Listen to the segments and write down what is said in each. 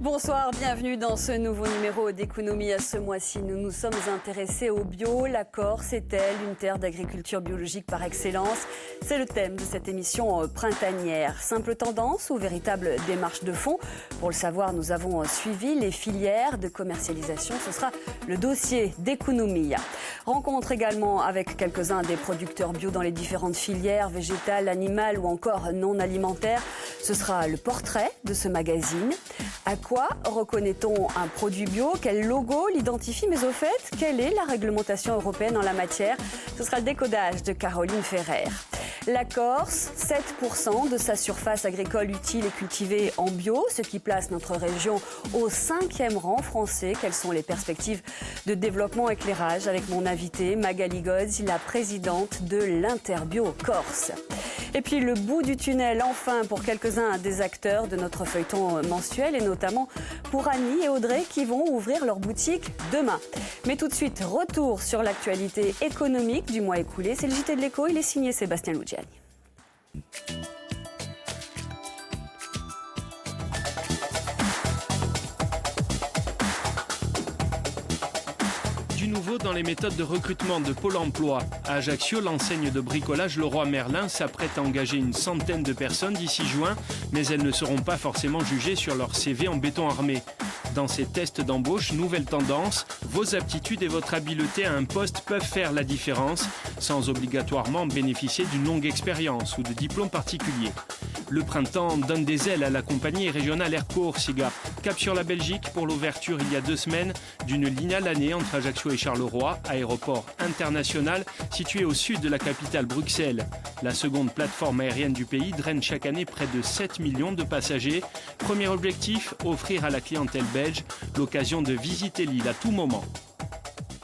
Bonsoir, bienvenue dans ce nouveau numéro d'Économie. À ce mois-ci, nous nous sommes intéressés au bio. La Corse est-elle une terre d'agriculture biologique par excellence? C'est le thème de cette émission printanière. Simple tendance ou véritable démarche de fond? Pour le savoir, nous avons suivi les filières de commercialisation. Ce sera le dossier d'Économie. Rencontre également avec quelques-uns des producteurs bio dans les différentes filières, végétales, animales ou encore non alimentaires. Ce sera le portrait de ce magazine. À quoi reconnaît-on un produit bio? Quel logo l'identifie? Mais au fait, quelle est la réglementation européenne en la matière? Ce sera le décodage de Caroline Ferrer. La Corse, 7% de sa surface agricole utile est cultivée en bio, ce qui place notre région au 5e rang français. Quelles sont les perspectives de développement? Éclairage avec mon invitée Magali Godz, la présidente de l'Interbio Corse. Et puis le bout du tunnel, enfin, pour quelques-uns des acteurs de notre feuilleton mensuel, et notamment pour Annie et Audrey qui vont ouvrir leur boutique demain. Mais tout de suite, retour sur l'actualité économique du mois écoulé. C'est le JT de l'Écho, il est signé Sébastien Luciani. Du nouveau dans les méthodes de recrutement de Pôle emploi. À Ajaccio, l'enseigne de bricolage Leroy Merlin s'apprête à engager une centaine de personnes d'ici juin, mais elles ne seront pas forcément jugées sur leur CV en béton armé. Dans ces tests d'embauche, nouvelle tendance, vos aptitudes et votre habileté à un poste peuvent faire la différence, sans obligatoirement bénéficier d'une longue expérience ou de diplôme particulier. Le printemps donne des ailes à la compagnie régionale Air Corsica. Cap sur la Belgique pour l'ouverture il y a 2 semaines d'une ligne à l'année entre Ajaccio et Charleroi, aéroport international situé au sud de la capitale Bruxelles. La seconde plateforme aérienne du pays draine chaque année près de 7 millions de passagers. Premier objectif, offrir à la clientèle belge l'occasion de visiter l'île à tout moment.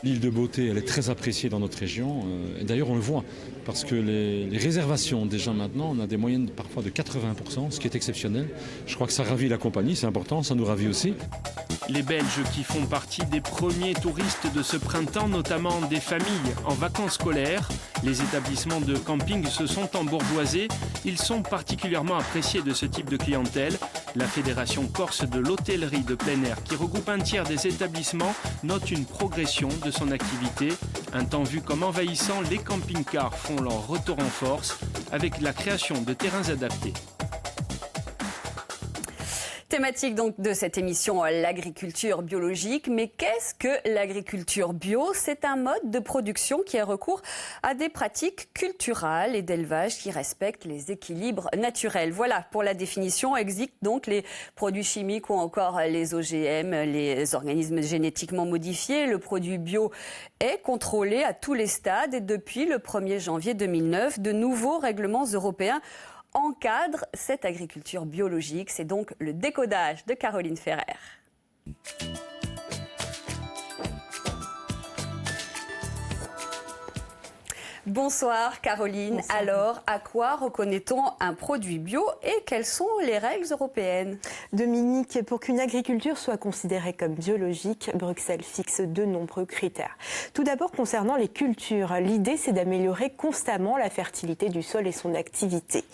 L'île de Beauté, elle est très appréciée dans notre région. Et d'ailleurs, on le voit, parce que les réservations, déjà maintenant, on a des moyennes parfois de 80%, ce qui est exceptionnel. Je crois que ça ravit la compagnie, c'est important, ça nous ravit aussi. Les Belges qui font partie des premiers touristes de ce printemps, notamment des familles en vacances scolaires. Les établissements de camping se sont embourgeoisés. Ils sont particulièrement appréciés de ce type de clientèle. La Fédération Corse de l'hôtellerie de plein air, qui regroupe un tiers des établissements, note une progression de son activité. Un temps vu comme envahissant, les camping-cars font leur retour en force avec la création de terrains adaptés. Thématique donc de cette émission, l'agriculture biologique. Mais qu'est-ce que l'agriculture bio? C'est un mode de production qui a recours à des pratiques culturales et d'élevage qui respectent les équilibres naturels. Voilà pour la définition. Existent donc les produits chimiques ou encore les OGM, les organismes génétiquement modifiés. Le produit bio est contrôlé à tous les stades et depuis le 1er janvier 2009, de nouveaux règlements européens encadre cette agriculture biologique. C'est donc le décodage de Caroline Ferrer. Bonsoir Caroline. Bonsoir. Alors, à quoi reconnaît-on un produit bio et quelles sont les règles européennes? Dominique, pour qu'une agriculture soit considérée comme biologique, Bruxelles fixe de nombreux critères. Tout d'abord, concernant les cultures, l'idée c'est d'améliorer constamment la fertilité du sol et son activité.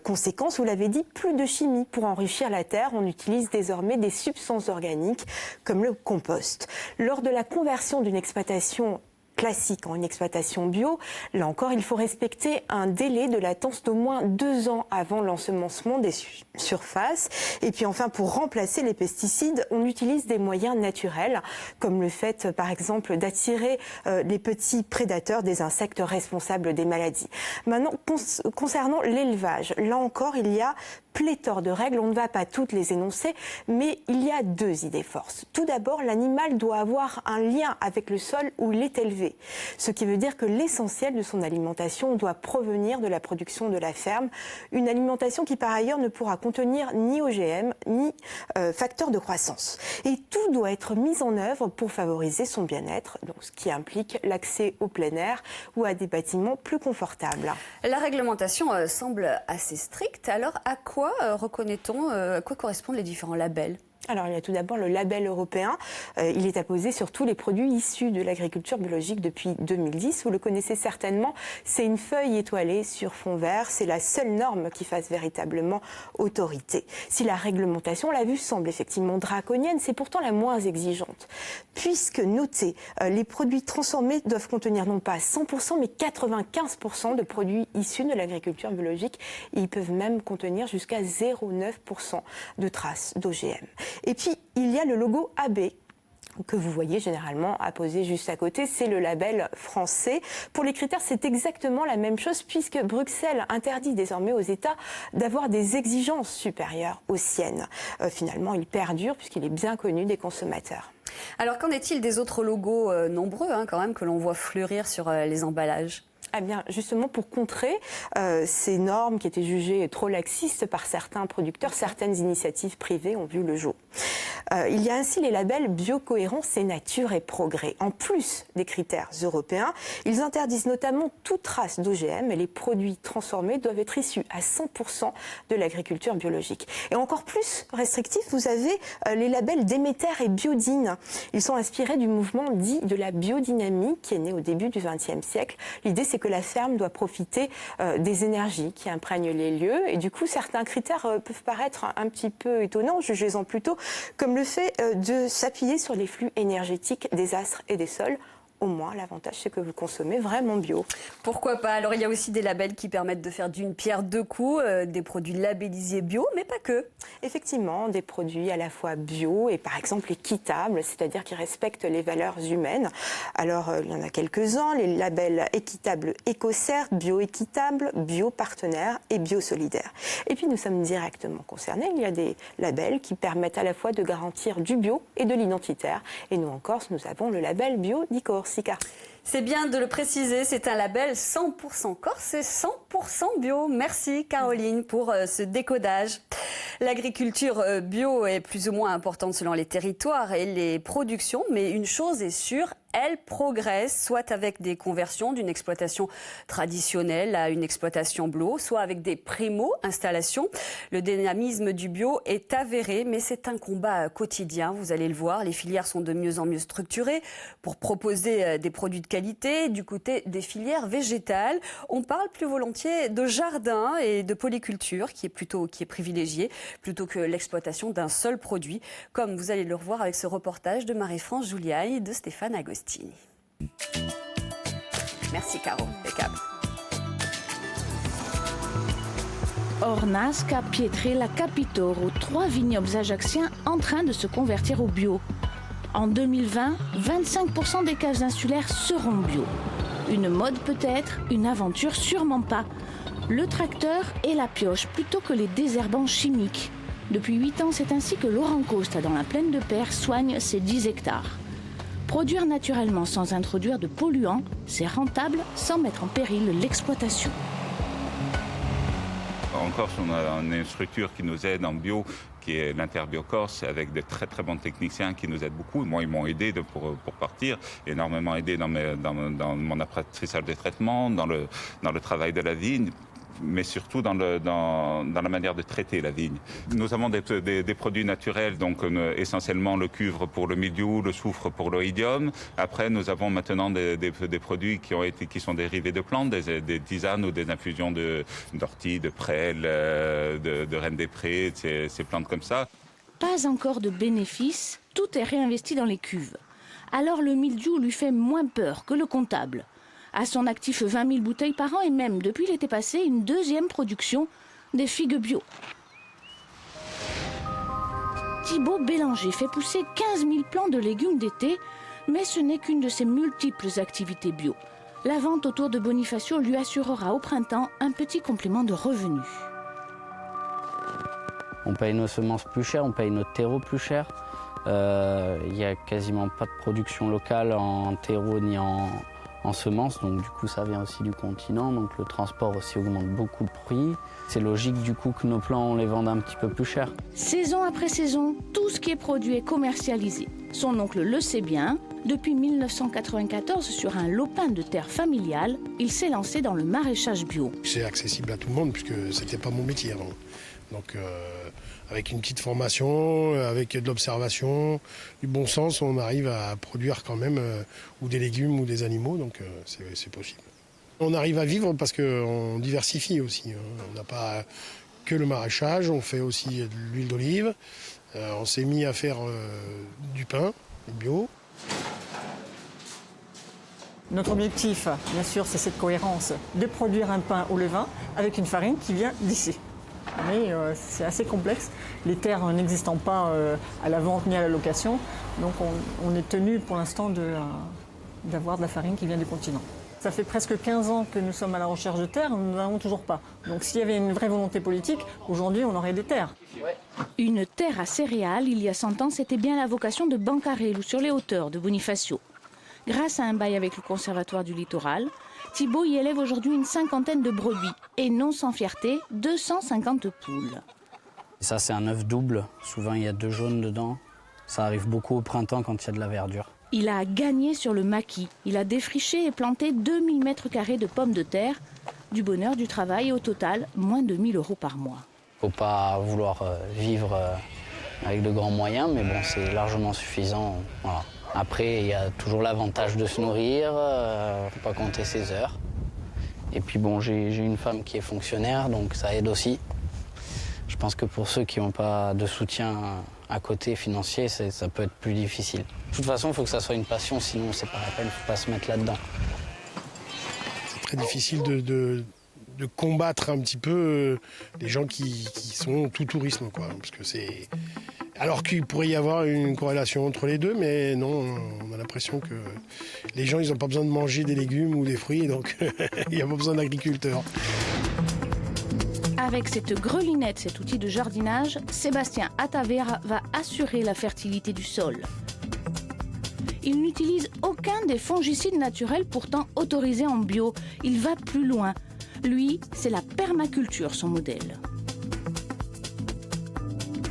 Conséquence, vous l'avez dit, plus de chimie. Pour enrichir la terre, on utilise désormais des substances organiques comme le compost. Lors de la conversion d'une exploitation classique en une exploitation bio, là encore, il faut respecter un délai de latence d'au moins 2 ans avant l'ensemencement des surfaces. Et puis enfin, pour remplacer les pesticides, on utilise des moyens naturels, comme le fait, par exemple, d'attirer les petits prédateurs des insectes responsables des maladies. Maintenant, concernant l'élevage, là encore, il y a pléthore de règles, on ne va pas toutes les énoncer, mais il y a 2 idées forces. Tout d'abord, l'animal doit avoir un lien avec le sol où il est élevé, ce qui veut dire que l'essentiel de son alimentation doit provenir de la production de la ferme, une alimentation qui par ailleurs ne pourra contenir ni OGM ni facteurs de croissance. Et tout doit être mis en œuvre pour favoriser son bien-être, donc ce qui implique l'accès au plein air ou à des bâtiments plus confortables. La réglementation semble assez stricte, alors à quoi reconnaît-on, à quoi correspondent les différents labels ? Alors, il y a tout d'abord le label européen. Il est apposé sur tous les produits issus de l'agriculture biologique depuis 2010. Vous le connaissez certainement, c'est une feuille étoilée sur fond vert. C'est la seule norme qui fasse véritablement autorité. Si la réglementation, on l'a vu, semble effectivement draconienne, c'est pourtant la moins exigeante. Puisque, notez, les produits transformés doivent contenir non pas 100%, mais 95% de produits issus de l'agriculture biologique. Ils peuvent même contenir jusqu'à 0,9% de traces d'OGM. Et puis, il y a le logo AB que vous voyez généralement apposé juste à côté, c'est le label français. Pour les critères, c'est exactement la même chose puisque Bruxelles interdit désormais aux États d'avoir des exigences supérieures aux siennes. Finalement, il perdure puisqu'il est bien connu des consommateurs. Alors, qu'en est-il des autres logos nombreux quand même que l'on voit fleurir sur les emballages ? Eh bien, justement, pour contrer ces normes qui étaient jugées trop laxistes par certains producteurs, certaines initiatives privées ont vu le jour. Il y a ainsi les labels Biocohérence et Nature et Progrès. En plus des critères européens, ils interdisent notamment toute trace d'OGM et les produits transformés doivent être issus à 100% de l'agriculture biologique. Et encore plus restrictifs, vous avez les labels Déméter et Biodine. Ils sont inspirés du mouvement dit de la biodynamie qui est né au début du XXe siècle. L'idée, c'est que la ferme doit profiter des énergies qui imprègnent les lieux. Et du coup, certains critères peuvent paraître un petit peu étonnants, jugez-en plutôt, comme le fait de s'appuyer sur les flux énergétiques des astres et des sols. Au moins, l'avantage, c'est que vous consommez vraiment bio. Pourquoi pas ? Alors, il y a aussi des labels qui permettent de faire d'une pierre deux coups, des produits labellisés bio, mais pas que. Effectivement, des produits à la fois bio et par exemple équitables, c'est-à-dire qui respectent les valeurs humaines. Alors, il y en a quelques-uns, les labels équitables Écocert, bio-équitable, bio-partenaire et bio-solidaire. Et puis, nous sommes directement concernés. Il y a des labels qui permettent à la fois de garantir du bio et de l'identitaire. Et nous, en Corse, nous avons le label bio d'Icor. C'est bien de le préciser, c'est un label 100% corse et 100% bio. Merci Caroline pour ce décodage. L'agriculture bio est plus ou moins importante selon les territoires et les productions, mais une chose est sûre, elle progresse, soit avec des conversions d'une exploitation traditionnelle à une exploitation bio, soit avec des primo-installations. Le dynamisme du bio est avéré, mais c'est un combat quotidien. Vous allez le voir, les filières sont de mieux en mieux structurées pour proposer des produits de qualité. Du côté des filières végétales, on parle plus volontiers de jardin et de polyculture qui est privilégiée plutôt que l'exploitation d'un seul produit, comme vous allez le revoir avec ce reportage de Marie-France Juliaille et de Stéphane Agostini. Merci Caro, impeccable. Ornasca, Pietrella, Capitoro, 3 vignobles ajacciens en train de se convertir au bio. En 2020, 25% des caves insulaires seront bio. Une mode peut-être, une aventure sûrement pas. Le tracteur et la pioche plutôt que les désherbants chimiques. Depuis 8 ans, c'est ainsi que Laurent Costa, dans la plaine de Père, soigne ses 10 hectares. Produire naturellement sans introduire de polluants, c'est rentable sans mettre en péril l'exploitation. En Corse, on a une structure qui nous aide en bio, qui est l'Interbio-Corse, avec de très très bons techniciens qui nous aident beaucoup. Moi, ils m'ont aidé pour partir, énormément aidé dans mon apprentissage des traitements, dans le travail de la vigne, mais surtout dans la manière de traiter la vigne. Nous avons des produits naturels, donc essentiellement le cuivre pour le mildiou, le soufre pour l'oïdium. Après, nous avons maintenant des produits qui sont dérivés de plantes, des tisanes ou des infusions d'ortie, de prêle, de reine des prés, ces plantes comme ça. Pas encore de bénéfices, tout est réinvesti dans les cuves. Alors le mildiou lui fait moins peur que le comptable. À son actif 20 000 bouteilles par an et même, depuis l'été passé, une deuxième production des figues bio. Thibaut Bélanger fait pousser 15 000 plants de légumes d'été, mais ce n'est qu'une de ses multiples activités bio. La vente autour de Bonifacio lui assurera au printemps un petit complément de revenus. On paye nos semences plus cher, on paye notre terreau plus cher. Il n'y a quasiment pas de production locale en terreau ni en semences, donc du coup ça vient aussi du continent, donc le transport aussi augmente beaucoup le prix. C'est logique du coup que nos plants on les vende un petit peu plus cher. Saison après saison, tout ce qui est produit est commercialisé. Son oncle le sait bien. Depuis 1994, sur un lopin de terre familiale, il s'est lancé dans le maraîchage bio. C'est accessible à tout le monde puisque c'était pas mon métier avant. Donc avec une petite formation, avec de l'observation, du bon sens, on arrive à produire quand même ou des légumes ou des animaux, donc c'est possible. On arrive à vivre parce qu'on diversifie aussi. On n'a pas que le maraîchage, on fait aussi de l'huile d'olive. On s'est mis à faire du pain bio. Notre objectif, bien sûr, c'est cette cohérence de produire un pain au levain avec une farine qui vient d'ici. Mais c'est assez complexe, les terres n'existant pas à la vente ni à la location, donc on est tenu pour l'instant d'avoir de la farine qui vient du continent. Ça fait presque 15 ans que nous sommes à la recherche de terres, nous n'en avons toujours pas. Donc s'il y avait une vraie volonté politique, aujourd'hui on aurait des terres. Une terre à céréales, il y a 100 ans, c'était bien la vocation de Bancarel ou sur les hauteurs de Bonifacio. Grâce à un bail avec le Conservatoire du Littoral, Thibault y élève aujourd'hui une 50aine de brebis et non sans fierté, 250 poules. Ça c'est un œuf double, souvent il y a 2 jaunes dedans. Ça arrive beaucoup au printemps quand il y a de la verdure. Il a gagné sur le maquis. Il a défriché et planté 2000 m² de pommes de terre. Du bonheur, du travail et au total, moins de 1000 € par mois. Faut pas vouloir vivre avec de grands moyens, mais bon, c'est largement suffisant. Voilà. Après, il y a toujours l'avantage de se nourrir, faut pas compter ses heures. Et puis bon, j'ai une femme qui est fonctionnaire, donc ça aide aussi. Je pense que pour ceux qui n'ont pas de soutien à côté financier, ça peut être plus difficile. De toute façon, il faut que ça soit une passion, sinon c'est pas la peine, il ne faut pas se mettre là-dedans. C'est très difficile de combattre un petit peu les gens qui sont tout tourisme, quoi. Parce que c'est... Alors qu'il pourrait y avoir une corrélation entre les deux, mais non, on a l'impression que les gens, ils n'ont pas besoin de manger des légumes ou des fruits, donc il n'y a pas besoin d'agriculteurs. Avec cette grelinette, cet outil de jardinage, Sébastien Atavera va assurer la fertilité du sol. Il n'utilise aucun des fongicides naturels pourtant autorisés en bio. Il va plus loin. Lui, c'est la permaculture, son modèle.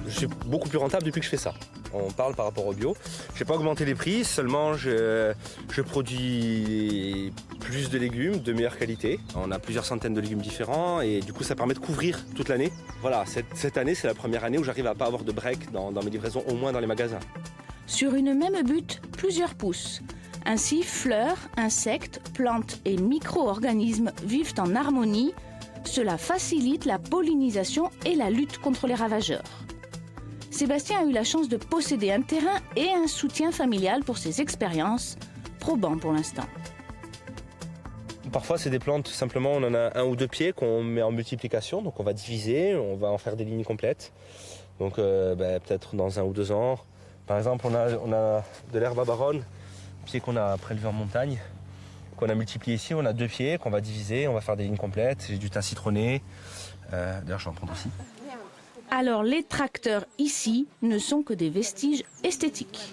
Je suis beaucoup plus rentable depuis que je fais ça. On parle par rapport au bio. Je n'ai pas augmenté les prix, seulement je produis plus de légumes de meilleure qualité. On a plusieurs centaines de légumes différents et du coup ça permet de couvrir toute l'année. Voilà, cette année c'est la première année où j'arrive à pas avoir de break dans mes livraisons, au moins dans les magasins. Sur une même butte, plusieurs pousses. Ainsi, fleurs, insectes, plantes et micro-organismes vivent en harmonie. Cela facilite la pollinisation et la lutte contre les ravageurs. Sébastien a eu la chance de posséder un terrain et un soutien familial pour ses expériences, probant pour l'instant. Parfois c'est des plantes, simplement on en a 1 ou 2 pieds qu'on met en multiplication, donc on va diviser, on va en faire des lignes complètes. Donc peut-être dans 1 ou 2 ans. Par exemple on a de l'herbe à baronne, pied qu'on a prélevé en montagne, qu'on a multiplié ici, on a 2 pieds qu'on va diviser, on va faire des lignes complètes. J'ai du thym citronné, d'ailleurs je vais en prendre aussi. Alors les tracteurs ici ne sont que des vestiges esthétiques.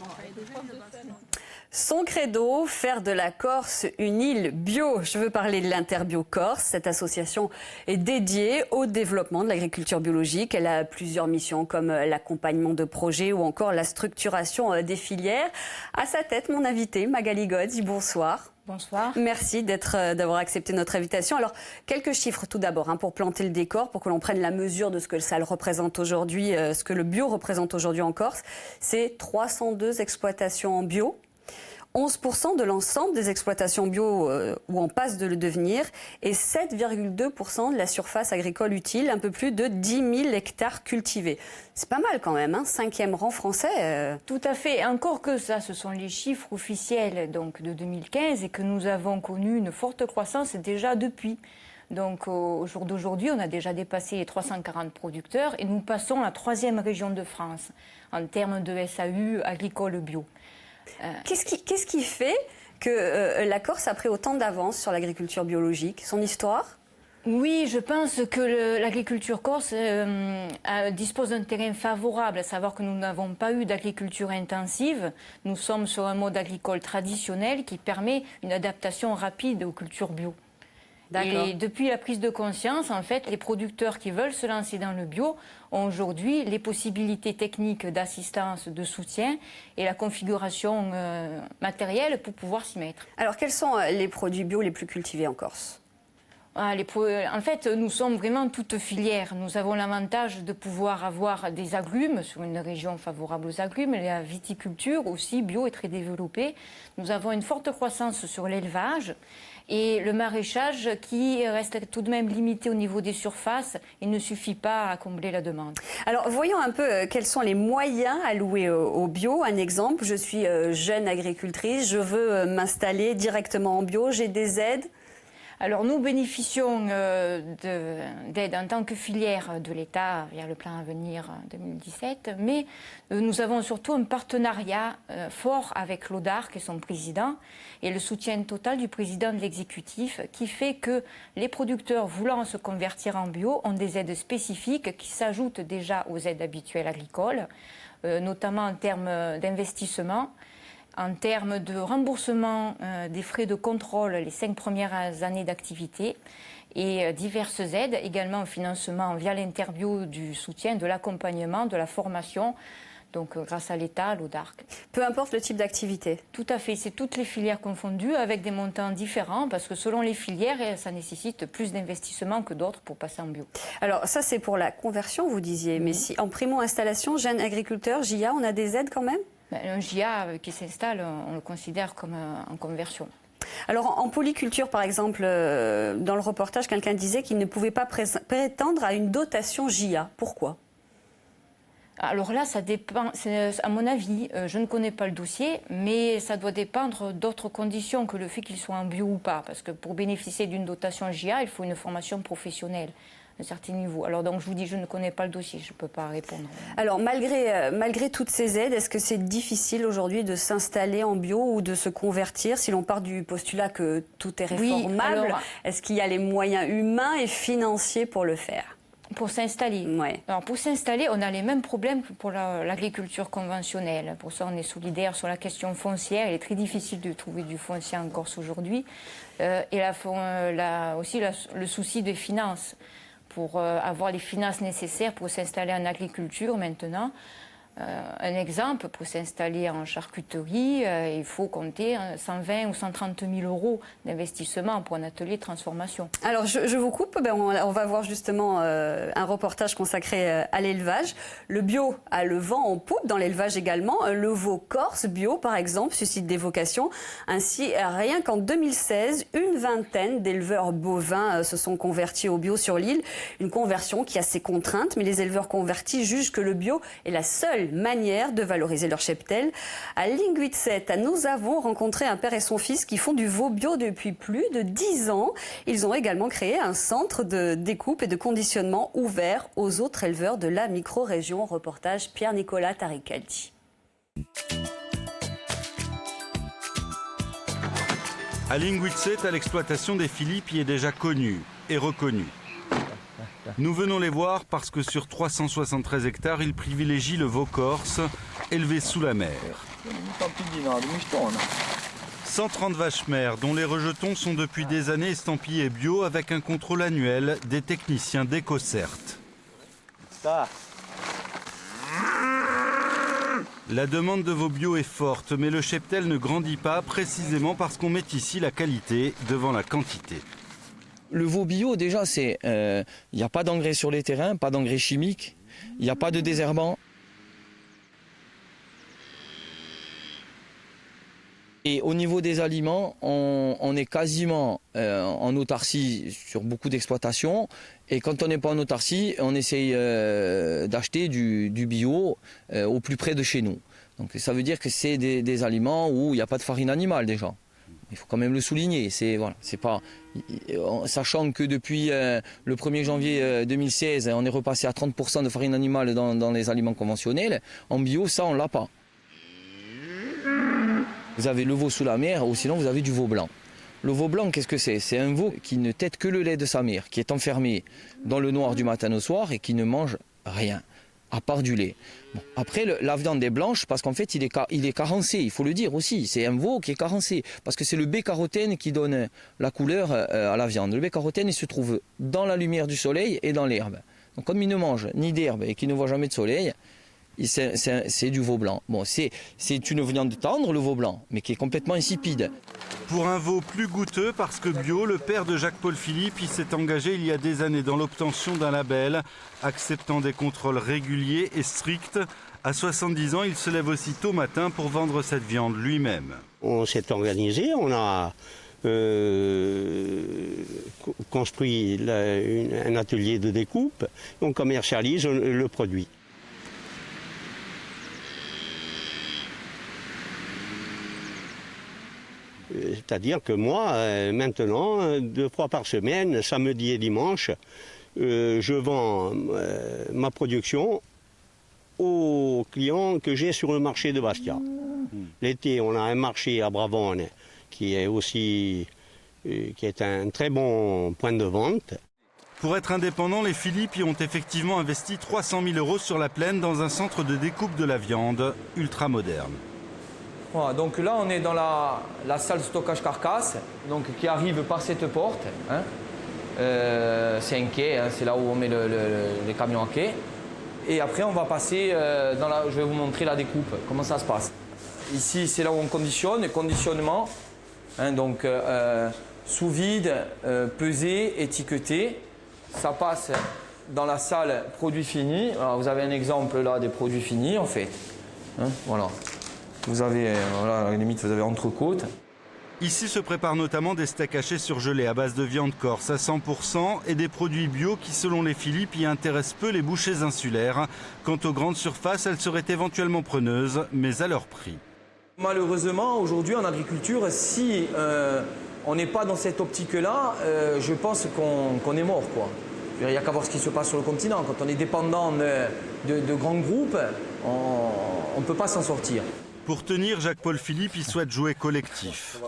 Son credo, faire de la Corse une île bio. Je veux parler de l'Interbio Corse. Cette association est dédiée au développement de l'agriculture biologique. Elle a plusieurs missions comme l'accompagnement de projets ou encore la structuration des filières. À sa tête, mon invité, Magali Godzi, bonsoir. Bonsoir. Merci d'avoir accepté notre invitation. Alors, quelques chiffres tout d'abord pour planter le décor, pour que l'on prenne la mesure de ce que ça représente aujourd'hui, ce que le bio représente aujourd'hui en Corse. C'est 302 exploitations en bio. 11% de l'ensemble des exploitations bio ou en passe de le devenir et 7,2% de la surface agricole utile, un peu plus de 10 000 hectares cultivés. C'est pas mal quand même, 5e rang français. Tout à fait, encore que ça, ce sont les chiffres officiels donc, de 2015 et que nous avons connu une forte croissance déjà depuis. Donc au jour d'aujourd'hui, on a déjà dépassé les 340 producteurs et nous passons à la 3e région de France en termes de SAU agricole bio. Qu'est-ce qui fait que la Corse a pris autant d'avance sur l'agriculture biologique? Son histoire? Oui, je pense que l'agriculture corse dispose d'un terrain favorable, à savoir que nous n'avons pas eu d'agriculture intensive. Nous sommes sur un mode agricole traditionnel qui permet une adaptation rapide aux cultures bio. Et depuis la prise de conscience, en fait, les producteurs qui veulent se lancer dans le bio ont aujourd'hui les possibilités techniques d'assistance, de soutien et la configuration matérielle pour pouvoir s'y mettre. Alors, quels sont les produits bio les plus cultivés en Corse ? En fait, nous sommes vraiment toutes filières. Nous avons l'avantage de pouvoir avoir des agrumes sur une région favorable aux agrumes. La viticulture aussi bio est très développée. Nous avons une forte croissance sur l'élevage et le maraîchage qui reste tout de même limité au niveau des surfaces. Il ne suffit pas à combler la demande. Alors, voyons un peu quels sont les moyens alloués au bio. Un exemple, je suis jeune agricultrice, je veux m'installer directement en bio, j'ai des aides. Alors nous bénéficions d'aide en tant que filière de l'État via le plan Avenir 2017, mais nous avons surtout un partenariat fort avec l'ODARC et son président et le soutien total du président de l'exécutif qui fait que les producteurs voulant se convertir en bio ont des aides spécifiques qui s'ajoutent déjà aux aides habituelles agricoles, notamment en termes d'investissement. En termes de remboursement des frais de contrôle les 5 premières années d'activité et diverses aides, également au financement via l'interbio du soutien, de l'accompagnement, de la formation, donc grâce à l'État, l'ODARC. Peu importe le type d'activité. Tout à fait, c'est toutes les filières confondues avec des montants différents parce que selon les filières, ça nécessite plus d'investissement que d'autres pour passer en bio. Alors ça c'est pour la conversion, vous disiez, mais si en primo-installation, jeune agriculteur, JA, on a des aides quand même ? Un JA qui s'installe, on le considère comme en conversion. Alors en polyculture, par exemple, dans le reportage, quelqu'un disait qu'il ne pouvait pas prétendre à une dotation JA. Pourquoi ? Alors là, ça dépend, à mon avis, je ne connais pas le dossier, mais ça doit dépendre d'autres conditions que le fait qu'il soit en bio ou pas. Parce que pour bénéficier d'une dotation JA, il faut une formation professionnelle. Un certain niveau. Alors donc je vous dis, je ne connais pas le dossier, je ne peux pas répondre. Alors malgré toutes ces aides, est-ce que c'est difficile aujourd'hui de s'installer en bio ou de se convertir si l'on part du postulat que tout est réformable? Oui, est-ce qu'il y a les moyens humains et financiers pour le faire? Pour s'installer. Ouais. Alors pour s'installer, on a les mêmes problèmes que pour l'agriculture conventionnelle. Pour ça, on est solidaire sur la question foncière. Il est très difficile de trouver du foncier en Corse aujourd'hui. Et aussi le souci des finances. Pour avoir les finances nécessaires pour s'installer en agriculture maintenant. Un exemple, pour s'installer en charcuterie, il faut compter 120 ou 130 000 euros d'investissement pour un atelier de transformation. Alors je vous coupe, on va voir justement un reportage consacré à l'élevage. Le bio a le vent en poupe dans l'élevage également. Le veau corse bio, par exemple, suscite des vocations. Ainsi, rien qu'en 2016, une vingtaine d'éleveurs bovins se sont convertis au bio sur l'île. Une conversion qui a ses contraintes, mais les éleveurs convertis jugent que le bio est la seule manière de valoriser leur cheptel. À Linguitset, nous avons rencontré un père et son fils qui font du veau bio depuis plus de 10 ans. Ils ont également créé un centre de découpe et de conditionnement ouvert aux autres éleveurs de la micro-région. Reportage Pierre-Nicolas Taricaldi. À Linguitset, l'exploitation des Philippes y est déjà connue et reconnue. Nous venons les voir parce que sur 373 hectares, ils privilégient le veau corse, élevé sous la mer. 130 vaches mères dont les rejetons sont depuis des années estampillés bio avec un contrôle annuel des techniciens d'EcoCert. La demande de veau bio est forte, mais le cheptel ne grandit pas précisément parce qu'on met ici la qualité devant la quantité. Le veau bio, déjà, il n'y a pas d'engrais sur les terrains, pas d'engrais chimiques, il n'y a pas de désherbant. Et au niveau des aliments, on est quasiment en autarcie sur beaucoup d'exploitations. Et quand on n'est pas en autarcie, on essaye d'acheter du bio au plus près de chez nous. Donc ça veut dire que c'est des aliments où il n'y a pas de farine animale déjà. Il faut quand même le souligner. C'est pas, sachant que depuis le 1er janvier 2016, on est repassé à 30% de farine animale dans les aliments conventionnels. En bio, ça, on ne l'a pas. Vous avez le veau sous la mer ou sinon vous avez du veau blanc. Le veau blanc, qu'est-ce que c'est? C'est un veau qui ne tète que le lait de sa mère, qui est enfermé dans le noir du matin au soir et qui ne mange rien, à part du lait. Bon, après, la viande est blanche parce qu'en fait, il est carencé, il faut le dire aussi. C'est un veau qui est carencé parce que c'est le bêta-carotène qui donne la couleur à la viande. Le bêta-carotène, il se trouve dans la lumière du soleil et dans l'herbe. Donc comme il ne mange ni d'herbe et qu'il ne voit jamais de soleil, c'est du veau blanc. Bon, c'est une viande tendre, le veau blanc, mais qui est complètement insipide. Pour un veau plus goûteux, parce que bio, le père de Jacques-Paul Philippe il s'est engagé il y a des années dans l'obtention d'un label, acceptant des contrôles réguliers et stricts. À 70 ans, il se lève aussi tôt matin pour vendre cette viande lui-même. On s'est organisé, on a construit un atelier de découpe, on commercialise le produit. C'est-à-dire que moi, maintenant, 2 fois par semaine, samedi et dimanche, je vends ma production aux clients que j'ai sur le marché de Bastia. L'été, on a un marché à Bravone qui est un très bon point de vente. Pour être indépendants, les Philippe y ont effectivement investi 300 000 € sur la plaine dans un centre de découpe de la viande ultra moderne. Voilà, donc là, on est dans la salle de stockage carcasse, donc, qui arrive par cette porte. Hein. C'est un quai, hein, c'est là où on met les camions à quai. Et après, on va passer je vais vous montrer la découpe, comment ça se passe. Ici, c'est là où on conditionne, conditionnement. Hein, donc, sous vide, pesé, étiqueté. Ça passe dans la salle produits finis. Alors, vous avez un exemple là des produits finis, en fait. Hein, voilà. Vous avez, voilà, à la limite, vous avez entrecôte. Ici se préparent notamment des steaks hachés surgelés à base de viande corse à 100% et des produits bio qui, selon les Philippe, y intéressent peu les bouchers insulaires. Quant aux grandes surfaces, elles seraient éventuellement preneuses, mais à leur prix. Malheureusement, aujourd'hui, en agriculture, si on n'est pas dans cette optique-là, je pense qu'on est mort, quoi. Il n'y a qu'à voir ce qui se passe sur le continent. Quand on est dépendant de grands groupes, on ne peut pas s'en sortir. Pour tenir, Jacques-Paul Philippe y souhaite jouer collectif.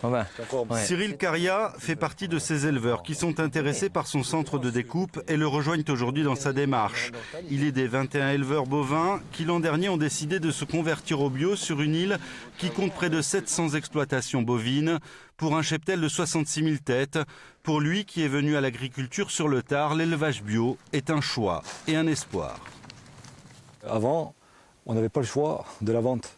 Cyril Caria fait partie de ces éleveurs qui sont intéressés par son centre de découpe et le rejoignent aujourd'hui dans sa démarche. Il est des 21 éleveurs bovins qui l'an dernier ont décidé de se convertir au bio sur une île qui compte près de 700 exploitations bovines pour un cheptel de 66 000 têtes. Pour lui qui est venu à l'agriculture sur le tard, l'élevage bio est un choix et un espoir. Avant, on n'avait pas le choix de la vente.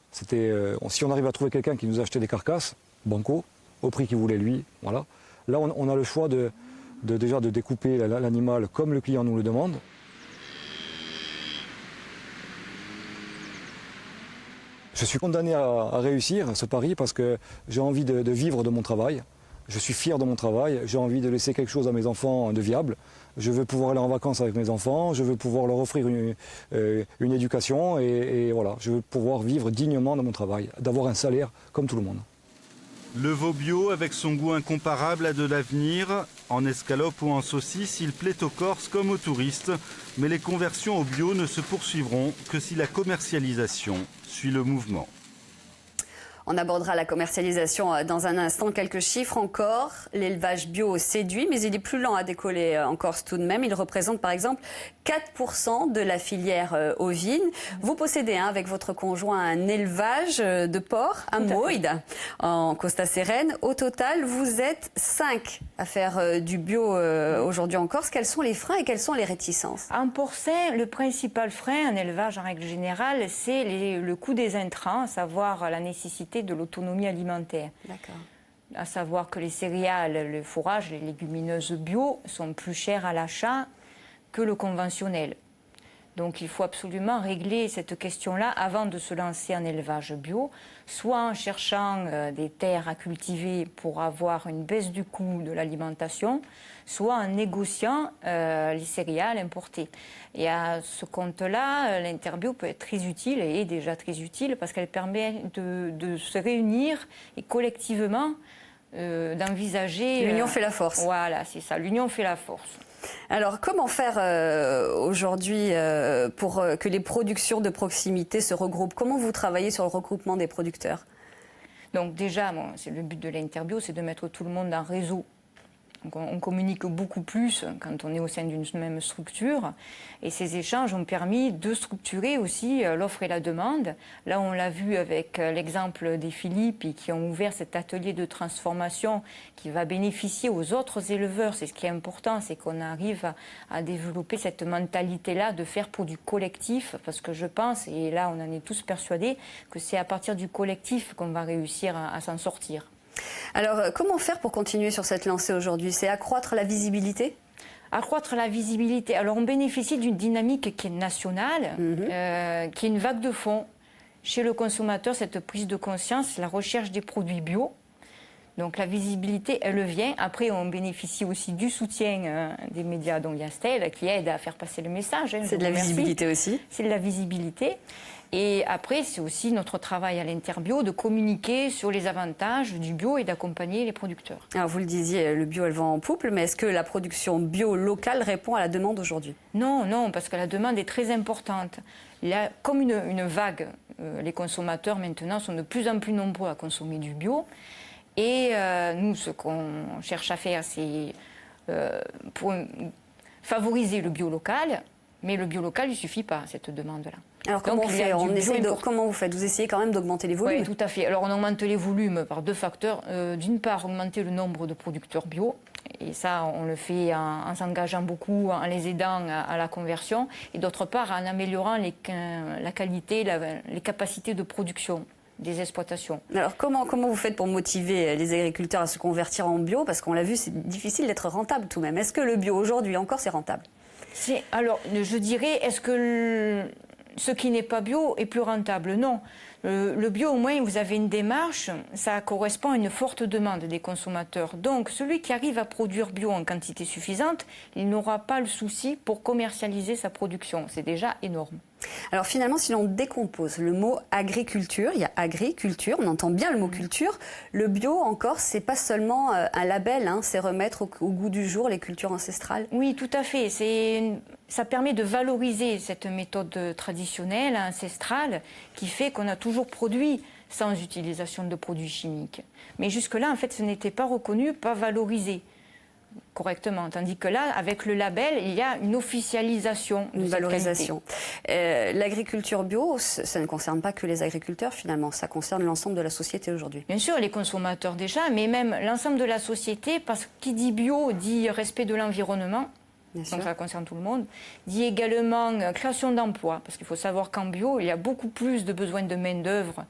Si on arrive à trouver quelqu'un qui nous achetait des carcasses, banco, au prix qu'il voulait lui, voilà. Là, on a le choix déjà de découper l'animal comme le client nous le demande. Je suis condamné à réussir ce pari parce que j'ai envie de vivre de mon travail. Je suis fier de mon travail, j'ai envie de laisser quelque chose à mes enfants de viable. Je veux pouvoir aller en vacances avec mes enfants, je veux pouvoir leur offrir une éducation et voilà, je veux pouvoir vivre dignement de mon travail, d'avoir un salaire comme tout le monde. Le veau bio, avec son goût incomparable, a de l'avenir. En escalope ou en saucisse, il plaît aux Corses comme aux touristes. Mais les conversions au bio ne se poursuivront que si la commercialisation suit le mouvement. On abordera la commercialisation dans un instant. Quelques chiffres encore. L'élevage bio séduit, mais il est plus lent à décoller en Corse tout de même. Il représente par exemple 4% de la filière ovine. Vous possédez avec votre conjoint un élevage de porcs à Moïde, en Costa Sérène. Au total, vous êtes 5 à faire du bio aujourd'hui en Corse. Quels sont les freins et quelles sont les réticences? En porcin, le principal frein en élevage en règle générale, c'est le coût des intrants, à savoir la nécessité de l'autonomie alimentaire. D'accord. À savoir que les céréales, le fourrage, les légumineuses bio sont plus chères à l'achat que le conventionnel. Donc il faut absolument régler cette question-là avant de se lancer en élevage bio, soit en cherchant des terres à cultiver pour avoir une baisse du coût de l'alimentation, soit en négociant les céréales importées. Et à ce compte-là, l'interbio peut être très utile et est déjà très utile parce qu'elle permet de se réunir et collectivement d'envisager... L'union fait la force. Voilà, c'est ça, l'union fait la force. Alors, comment faire aujourd'hui pour que les productions de proximité se regroupent? Comment vous travaillez sur le regroupement des producteurs? Donc déjà, c'est le but de l'Interbio, c'est de mettre tout le monde en réseau. Donc on communique beaucoup plus quand on est au sein d'une même structure. Et ces échanges ont permis de structurer aussi l'offre et la demande. Là, on l'a vu avec l'exemple des Philippe qui ont ouvert cet atelier de transformation qui va bénéficier aux autres éleveurs. C'est ce qui est important, c'est qu'on arrive à développer cette mentalité-là de faire pour du collectif. Parce que je pense, et là on en est tous persuadés, que c'est à partir du collectif qu'on va réussir à s'en sortir. Alors, comment faire pour continuer sur cette lancée aujourd'hui? C'est accroître la visibilité? Accroître la visibilité. Alors, on bénéficie d'une dynamique qui est nationale, qui est une vague de fond. Chez le consommateur, cette prise de conscience, la recherche des produits bio. Donc, la visibilité, elle vient. Après, on bénéficie aussi du soutien des médias, dont Yastel, qui aide à faire passer le message. C'est de la visibilité aussi? C'est de la visibilité. Et après, c'est aussi notre travail à l'Interbio de communiquer sur les avantages du bio et d'accompagner les producteurs. Alors vous le disiez, le bio, elle vend en pouple, mais est-ce que la production bio locale répond à la demande aujourd'hui? Non, non, parce que la demande est très importante. Il y a comme une vague. Les consommateurs maintenant sont de plus en plus nombreux à consommer du bio. Et nous, ce qu'on cherche à faire, c'est pour favoriser le bio local. Mais le bio local, il ne suffit pas à cette demande-là. Alors comment on fait? Comment vous faites? Vous essayez quand même d'augmenter les volumes? Oui, tout à fait. Alors on augmente les volumes par deux facteurs. D'une part, augmenter le nombre de producteurs bio. Et ça, on le fait en s'engageant beaucoup, en les aidant à la conversion. Et d'autre part, en améliorant la qualité, les capacités de production des exploitations. Alors comment vous faites pour motiver les agriculteurs à se convertir en bio? Parce qu'on l'a vu, c'est difficile d'être rentable tout de même. Est-ce que le bio aujourd'hui encore, c'est rentable? Alors, je dirais, est-ce que ce qui n'est pas bio est plus rentable? Non. Le bio, au moins, vous avez une démarche, ça correspond à une forte demande des consommateurs. Donc, celui qui arrive à produire bio en quantité suffisante, il n'aura pas le souci pour commercialiser sa production. C'est déjà énorme. Alors finalement, si l'on décompose le mot agriculture, il y a agriculture, on entend bien le mot culture. Le bio, encore, c'est pas seulement un label, c'est remettre au goût du jour les cultures ancestrales. Oui, tout à fait. Ça permet de valoriser cette méthode traditionnelle, ancestrale, qui fait qu'on a toujours produit sans utilisation de produits chimiques. Mais jusque-là, en fait, ce n'était pas reconnu, pas valorisé correctement. Tandis que là, avec le label, il y a une officialisation, une valorisation. L'agriculture bio, ça ne concerne pas que les agriculteurs finalement, ça concerne l'ensemble de la société aujourd'hui. Bien sûr, les consommateurs déjà, mais même l'ensemble de la société, parce que qui dit bio dit respect de l'environnement. Donc ça concerne tout le monde. Dit également création d'emplois, parce qu'il faut savoir qu'en bio, il y a beaucoup plus de besoin de main-d'œuvre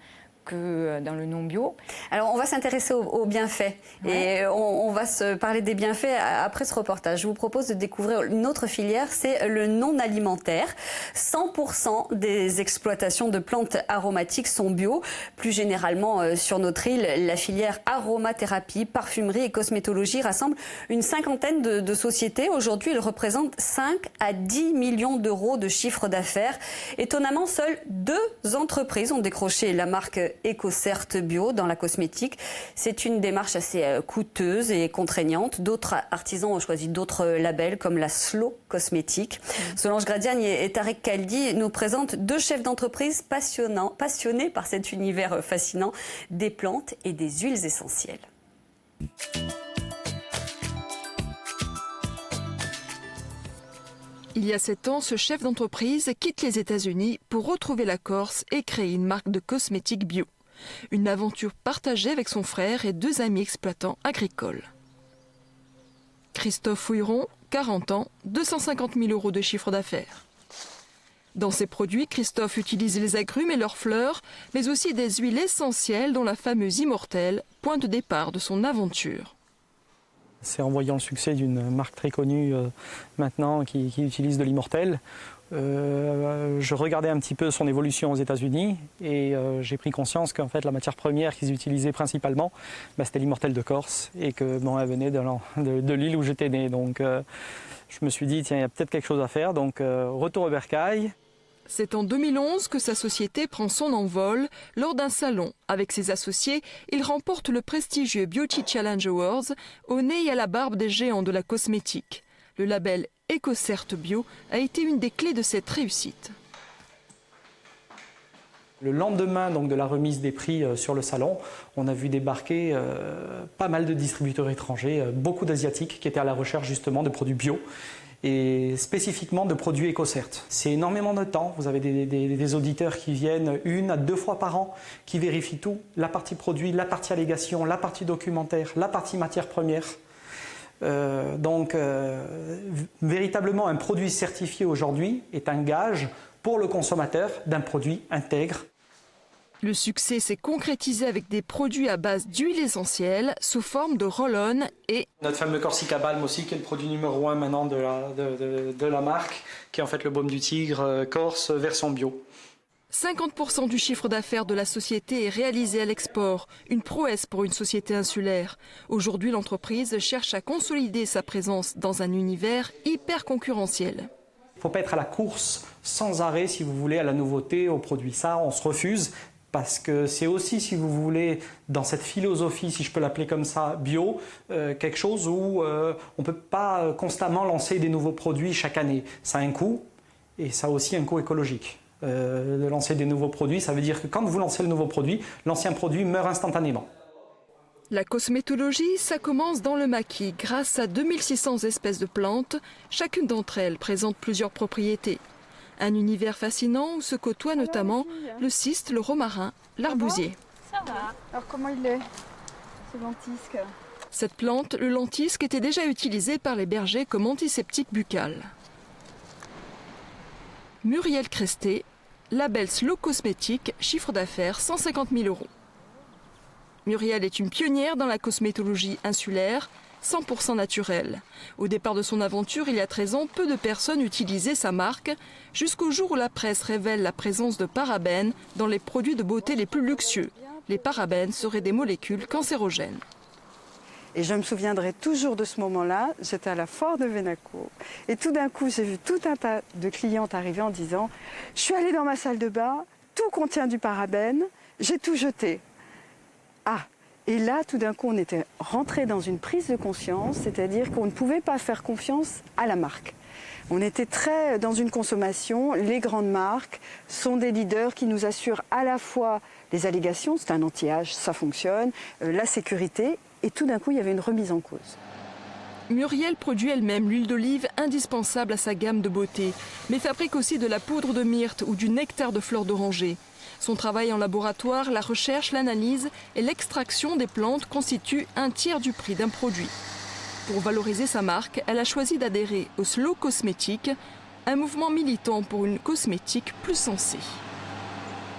que dans le non-bio. Alors on va s'intéresser aux bienfaits et on va se parler des bienfaits après ce reportage. Je vous propose de découvrir une autre filière, c'est le non-alimentaire. 100% des exploitations de plantes aromatiques sont bio. Plus généralement sur notre île, la filière aromathérapie, parfumerie et cosmétologie rassemble une cinquantaine de sociétés. Aujourd'hui, elle représente 5 à 10 millions d'euros de chiffre d'affaires. Étonnamment, seules 2 entreprises ont décroché la marque EcoCert Bio dans la cosmétique. C'est une démarche assez coûteuse et contraignante. D'autres artisans ont choisi d'autres labels comme la Slow Cosmétique. Solange Gradiagne et Tarek Kaldi nous présentent 2 chefs d'entreprise passionnés par cet univers fascinant des plantes et des huiles essentielles. Il y a 7 ans, ce chef d'entreprise quitte les États-Unis pour retrouver la Corse et créer une marque de cosmétiques bio. Une aventure partagée avec son frère et 2 amis exploitants agricoles. Christophe Fouilleron, 40 ans, 250 000 euros de chiffre d'affaires. Dans ses produits, Christophe utilise les agrumes et leurs fleurs, mais aussi des huiles essentielles dont la fameuse Immortelle, point de départ de son aventure. C'est en voyant le succès d'une marque très connue maintenant qui utilise de l'Immortelle. Je regardais un petit peu son évolution aux États-Unis et j'ai pris conscience qu'en fait la matière première qu'ils utilisaient principalement, c'était l'Immortelle de Corse et que elle venait de l'île où j'étais né. Donc je me suis dit tiens, il y a peut-être quelque chose à faire. Donc retour au bercail. C'est en 2011 que sa société prend son envol. Lors d'un salon avec ses associés, il remporte le prestigieux Beauty Challenge Awards au nez et à la barbe des géants de la cosmétique. Le label EcoCert Bio a été une des clés de cette réussite. Le lendemain donc, de la remise des prix sur le salon, on a vu débarquer pas mal de distributeurs étrangers, beaucoup d'Asiatiques qui étaient à la recherche justement de produits bio et spécifiquement de produits EcoCert. C'est énormément de temps. Vous avez des auditeurs qui viennent 1 à 2 fois par an, qui vérifient tout, la partie produit, la partie allégation, la partie documentaire, la partie matière première. Véritablement, un produit certifié aujourd'hui est un gage pour le consommateur d'un produit intègre. Le succès s'est concrétisé avec des produits à base d'huile essentielle sous forme de roll-on et notre fameux Corsica Balm aussi, qui est le produit numéro 1 maintenant de la marque, qui est en fait le baume du tigre corse version bio. 50% du chiffre d'affaires de la société est réalisé à l'export, une prouesse pour une société insulaire. Aujourd'hui, l'entreprise cherche à consolider sa présence dans un univers hyper concurrentiel. Il ne faut pas être à la course sans arrêt, si vous voulez, à la nouveauté, aux produits. Ça, on se refuse. Parce que c'est aussi, si vous voulez, dans cette philosophie, si je peux l'appeler comme ça, bio, quelque chose où on ne peut pas constamment lancer des nouveaux produits chaque année. Ça a un coût, et ça a aussi un coût écologique. De lancer des nouveaux produits, ça veut dire que quand vous lancez le nouveau produit, l'ancien produit meurt instantanément. La cosmétologie, ça commence dans le maquis. Grâce à 2600 espèces de plantes, chacune d'entre elles présente plusieurs propriétés. Un univers fascinant où se côtoient notamment le cyste, le romarin, l'arbousier. Ça va. Alors comment il est, ce lentisque? Cette plante, le lentisque, était déjà utilisée par les bergers comme antiseptique buccal. Muriel Cresté, label Slow Cosmétique, chiffre d'affaires 150 000 €. Muriel est une pionnière dans la cosmétologie insulaire, 100% naturelle. Au départ de son aventure, il y a 13 ans, peu de personnes utilisaient sa marque, jusqu'au jour où la presse révèle la présence de parabènes dans les produits de beauté les plus luxueux. Les parabènes seraient des molécules cancérogènes. Et je me souviendrai toujours de ce moment-là, j'étais à la foire de Vénaco, et tout d'un coup, j'ai vu tout un tas de clientes arriver en disant « Je suis allée dans ma salle de bain, tout contient du parabène, j'ai tout jeté. » Ah, et là, tout d'un coup, on était rentré dans une prise de conscience, c'est-à-dire qu'on ne pouvait pas faire confiance à la marque. On était très dans une consommation, les grandes marques sont des leaders qui nous assurent à la fois les allégations, c'est un anti-âge, ça fonctionne, la sécurité, et tout d'un coup, il y avait une remise en cause. Muriel produit elle-même l'huile d'olive indispensable à sa gamme de beauté, mais fabrique aussi de la poudre de myrte ou du nectar de fleurs d'oranger. Son travail en laboratoire, la recherche, l'analyse et l'extraction des plantes constituent un tiers du prix d'un produit. Pour valoriser sa marque, elle a choisi d'adhérer au Slow Cosmétique, un mouvement militant pour une cosmétique plus sensée.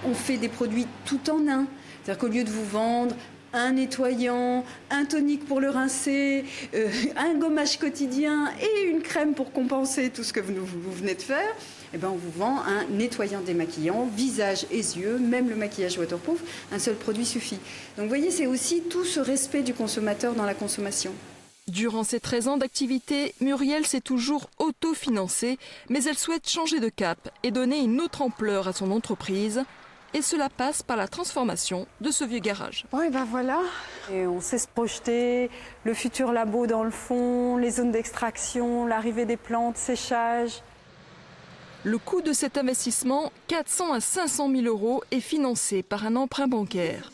On fait des produits tout en un. C'est-à-dire qu'au lieu de vous vendre un nettoyant, un tonique pour le rincer, un gommage quotidien et une crème pour compenser tout ce que vous venez de faire, eh ben on vous vend un nettoyant démaquillant, visage et yeux, même le maquillage waterproof, un seul produit suffit. Donc vous voyez, c'est aussi tout ce respect du consommateur dans la consommation. Durant ses 13 ans d'activité, Muriel s'est toujours autofinancée, mais elle souhaite changer de cap et donner une autre ampleur à son entreprise. Et cela passe par la transformation de ce vieux garage. Oui, ben voilà. Et on sait se projeter, le futur labo dans le fond, les zones d'extraction, l'arrivée des plantes, séchage. Le coût de cet investissement, 400 à 500 000 €, est financé par un emprunt bancaire.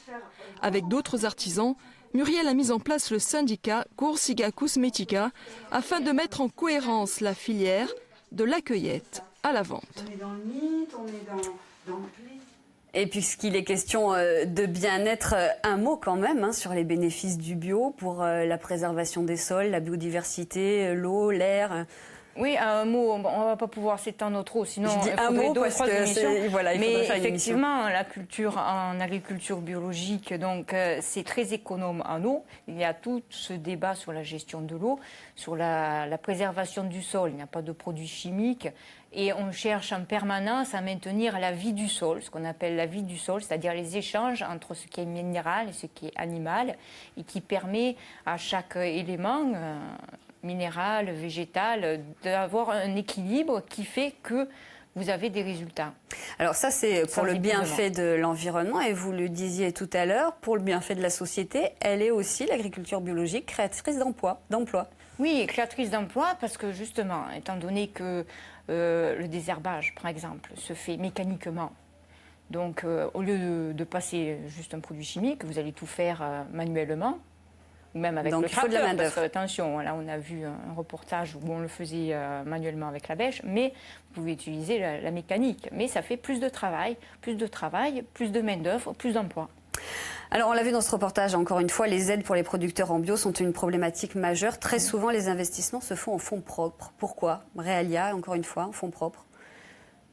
Avec d'autres artisans, Muriel a mis en place le syndicat Corsica Cosmetica afin de mettre en cohérence la filière de la cueillette à la vente. On est dans le mythe, on est dans le plaisir. Et puisqu'il est question de bien-être, un mot quand même sur les bénéfices du bio pour la préservation des sols, la biodiversité, l'eau, l'air. Oui, un mot, on ne va pas pouvoir s'étendre trop, sinon je dis un mot parce que voilà, mais effectivement, la culture en agriculture biologique, donc c'est très économe en eau. Il y a tout ce débat sur la gestion de l'eau, sur la préservation du sol. Il n'y a pas de produits chimiques. Et on cherche en permanence à maintenir la vie du sol, ce qu'on appelle la vie du sol, c'est-à-dire les échanges entre ce qui est minéral et ce qui est animal, et qui permet à chaque élément minéral, végétal, d'avoir un équilibre qui fait que vous avez des résultats. Alors ça, c'est pour le bienfait de l'environnement, et vous le disiez tout à l'heure, pour le bienfait de la société, elle est aussi, l'agriculture biologique, créatrice d'emplois. Oui, créatrice d'emplois, parce que justement, étant donné que le désherbage, par exemple, se fait mécaniquement, Donc au lieu de passer juste un produit chimique, vous allez tout faire manuellement, ou même avec donc, le tracteur. Il faut de la main-d'œuvre. Attention, là on a vu un reportage où on le faisait manuellement avec la bêche, mais vous pouvez utiliser la mécanique. Mais ça fait plus de travail, plus de main-d'œuvre, plus d'emplois. Alors on l'a vu dans ce reportage, encore une fois, les aides pour les producteurs en bio sont une problématique majeure. Très souvent, les investissements se font en fonds propres. Pourquoi? Realia, encore une fois, en fonds propres.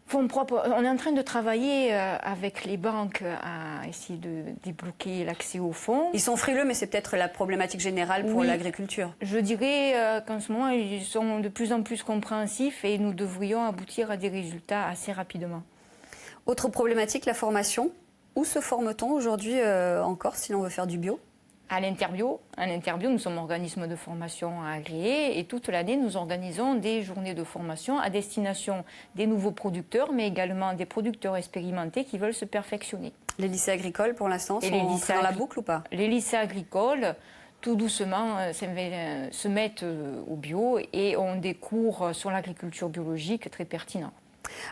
Fonds propres, on est en train de travailler avec les banques à essayer de débloquer l'accès aux fonds. Ils sont frileux, mais c'est peut-être la problématique générale pour l'agriculture. Je dirais qu'en ce moment, ils sont de plus en plus compréhensifs et nous devrions aboutir à des résultats assez rapidement. Autre problématique, la formation. Où se forme-t-on aujourd'hui en Corse si l'on veut faire du bio? À l'Interbio, nous sommes organisme de formation agréé et toute l'année, nous organisons des journées de formation à destination des nouveaux producteurs, mais également des producteurs expérimentés qui veulent se perfectionner. Les lycées agricoles, pour l'instant, sont entrés dans la boucle ou pas? Les lycées agricoles, tout doucement, se mettent au bio et ont des cours sur l'agriculture biologique très pertinents.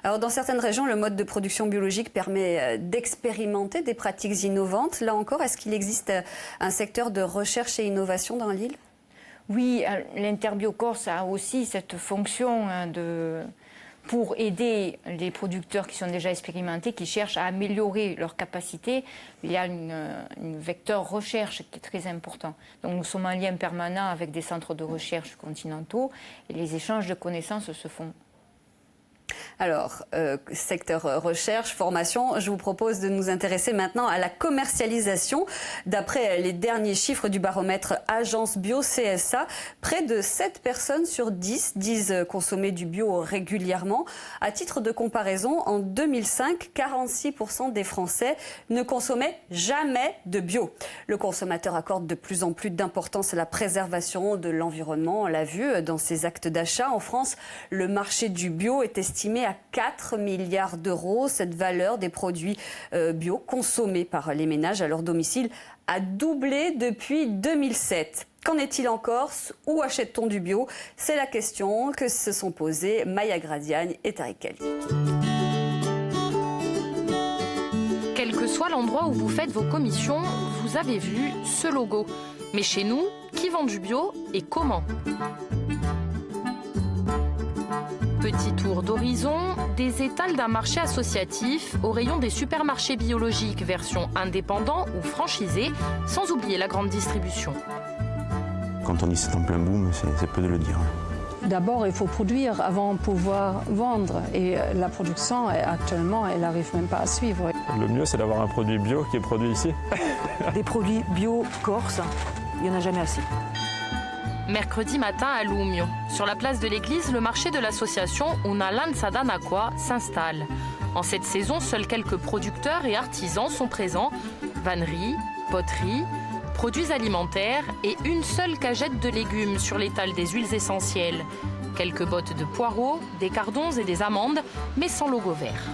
Alors, dans certaines régions, le mode de production biologique permet d'expérimenter des pratiques innovantes. Là encore, est-ce qu'il existe un secteur de recherche et innovation dans l'île? Oui, l'Interbio Corse a aussi cette fonction pour aider les producteurs qui sont déjà expérimentés, qui cherchent à améliorer leurs capacités. Il y a une vecteur recherche qui est très important. Donc nous sommes en lien permanent avec des centres de recherche continentaux et les échanges de connaissances se font. Alors, secteur recherche, formation, je vous propose de nous intéresser maintenant à la commercialisation. D'après les derniers chiffres du baromètre Agence Bio CSA, près de 7 personnes sur 10 disent consommer du bio régulièrement. À titre de comparaison, en 2005, 46% des Français ne consommaient jamais de bio. Le consommateur accorde de plus en plus d'importance à la préservation de l'environnement. On l'a vu dans ses actes d'achat. En France, le marché du bio est estimé à 4 milliards d'euros. Cette valeur des produits bio consommés par les ménages à leur domicile a doublé depuis 2007. Qu'en est-il en Corse? Où achète-t-on du bio? C'est la question que se sont posées Maya Gradiagne et Tariq Kali. Quel que soit l'endroit où vous faites vos commissions, vous avez vu ce logo. Mais chez nous, qui vend du bio et comment? Petit tour d'horizon, des étals d'un marché associatif au rayon des supermarchés biologiques, version indépendant ou franchisé, sans oublier la grande distribution. Quand on dit c'est en plein boom, c'est peu de le dire. D'abord, il faut produire avant de pouvoir vendre. Et la production, actuellement, elle n'arrive même pas à suivre. Le mieux, c'est d'avoir un produit bio qui est produit ici. Des produits bio corse, il n'y en a jamais assez. Mercredi matin à Lumio, sur la place de l'église, le marché de l'association Una Lanzada Nacqua s'installe. En cette saison, seuls quelques producteurs et artisans sont présents. Vanneries, poteries, produits alimentaires et une seule cagette de légumes sur l'étal des huiles essentielles. Quelques bottes de poireaux, des cardons et des amandes, mais sans logo vert.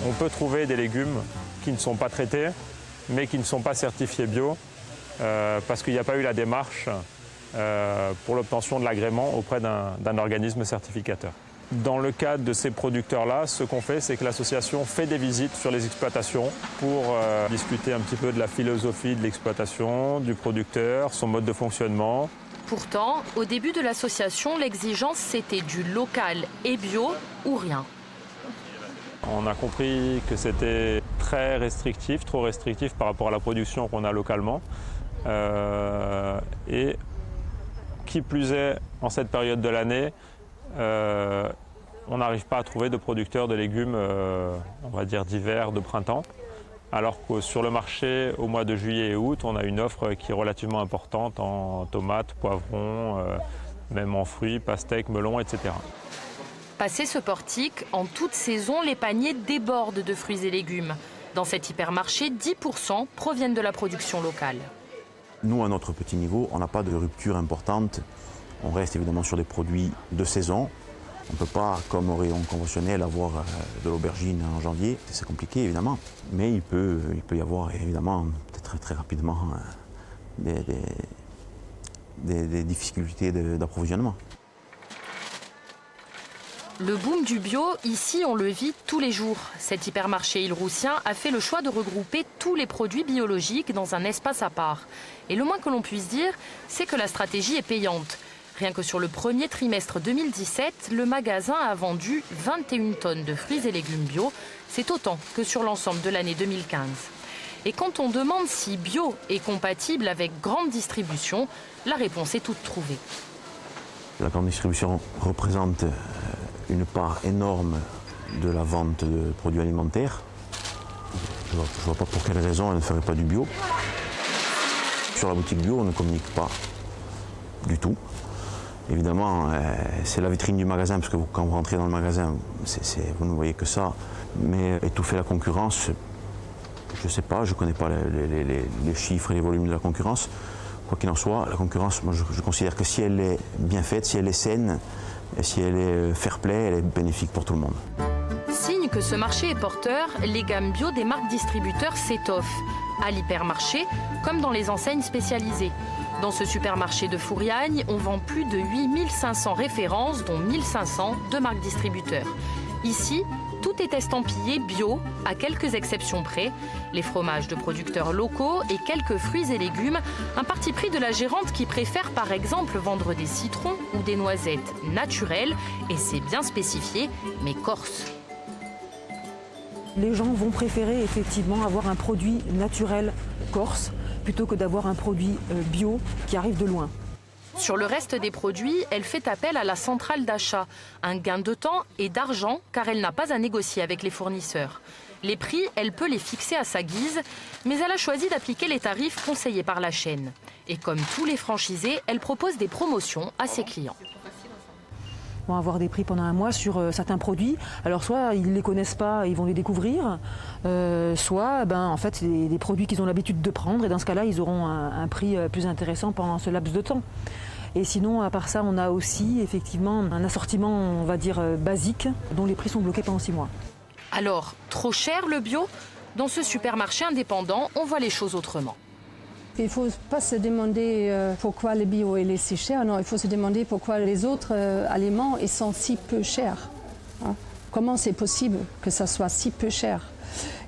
On peut trouver des légumes qui ne sont pas traités, mais qui ne sont pas certifiés bio, parce qu'il n'y a pas eu la démarche pour l'obtention de l'agrément auprès d'un organisme certificateur. Dans le cadre de ces producteurs-là, ce qu'on fait, c'est que l'association fait des visites sur les exploitations pour discuter un petit peu de la philosophie de l'exploitation, du producteur, son mode de fonctionnement. Pourtant, au début de l'association, l'exigence c'était du local et bio ou rien. On a compris que c'était très restrictif, trop restrictif par rapport à la production qu'on a localement. Et qui plus est, en cette période de l'année, on n'arrive pas à trouver de producteurs de légumes, on va dire d'hiver, de printemps. Alors que sur le marché, au mois de juillet et août, on a une offre qui est relativement importante en tomates, poivrons, même en fruits, pastèques, melons, etc. Passé ce portique, en toute saison, les paniers débordent de fruits et légumes. Dans cet hypermarché, 10% proviennent de la production locale. Nous, à notre petit niveau, on n'a pas de rupture importante. On reste évidemment sur des produits de saison. On ne peut pas, comme au rayon conventionnel, avoir de l'aubergine en janvier. C'est compliqué, évidemment. Mais il peut y avoir, évidemment, peut-être très rapidement, des difficultés d'approvisionnement. Le boom du bio, ici, on le vit tous les jours. Cet hypermarché île-Roussien a fait le choix de regrouper tous les produits biologiques dans un espace à part. Et le moins que l'on puisse dire, c'est que la stratégie est payante. Rien que sur le premier trimestre 2017, le magasin a vendu 21 tonnes de fruits et légumes bio. C'est autant que sur l'ensemble de l'année 2015. Et quand on demande si bio est compatible avec grande distribution, la réponse est toute trouvée. La grande distribution représente une part énorme de la vente de produits alimentaires. Je ne vois pas pour quelle raison elle ne ferait pas du bio. Sur la boutique bio, on ne communique pas du tout. Évidemment, c'est la vitrine du magasin, parce que quand vous rentrez dans le magasin, vous ne voyez que ça. Mais étouffer la concurrence, je ne sais pas, je ne connais pas les chiffres et les volumes de la concurrence. Quoi qu'il en soit, la concurrence, moi, je considère que si elle est bien faite, si elle est saine, et si elle est fair play, elle est bénéfique pour tout le monde. Signe que ce marché est porteur, les gammes bio des marques distributeurs s'étoffent. À l'hypermarché, comme dans les enseignes spécialisées. Dans ce supermarché de Fouriagne, on vend plus de 8500 références, dont 1500 de marques distributeurs. Ici, tout est estampillé bio, à quelques exceptions près. Les fromages de producteurs locaux et quelques fruits et légumes. Un parti pris de la gérante qui préfère par exemple vendre des citrons ou des noisettes naturelles. Et c'est bien spécifié, mais corse. Les gens vont préférer effectivement avoir un produit naturel corse plutôt que d'avoir un produit bio qui arrive de loin. Sur le reste des produits, elle fait appel à la centrale d'achat. Un gain de temps et d'argent car elle n'a pas à négocier avec les fournisseurs. Les prix, elle peut les fixer à sa guise, mais elle a choisi d'appliquer les tarifs conseillés par la chaîne. Et comme tous les franchisés, elle propose des promotions à ses clients. Ils vont avoir des prix pendant un mois sur certains produits. Alors soit ils ne les connaissent pas, ils vont les découvrir, soit en fait, c'est des produits qu'ils ont l'habitude de prendre et dans ce cas-là, ils auront un prix plus intéressant pendant ce laps de temps. Et sinon, à part ça, on a aussi effectivement un assortiment, on va dire, basique, dont les prix sont bloqués pendant 6 mois. Alors, trop cher le bio ? Dans ce supermarché indépendant, on voit les choses autrement. Il ne faut pas se demander pourquoi le bio est si cher, non, il faut se demander pourquoi les autres aliments ils sont si peu chers. Hein. Comment c'est possible que ça soit si peu cher ?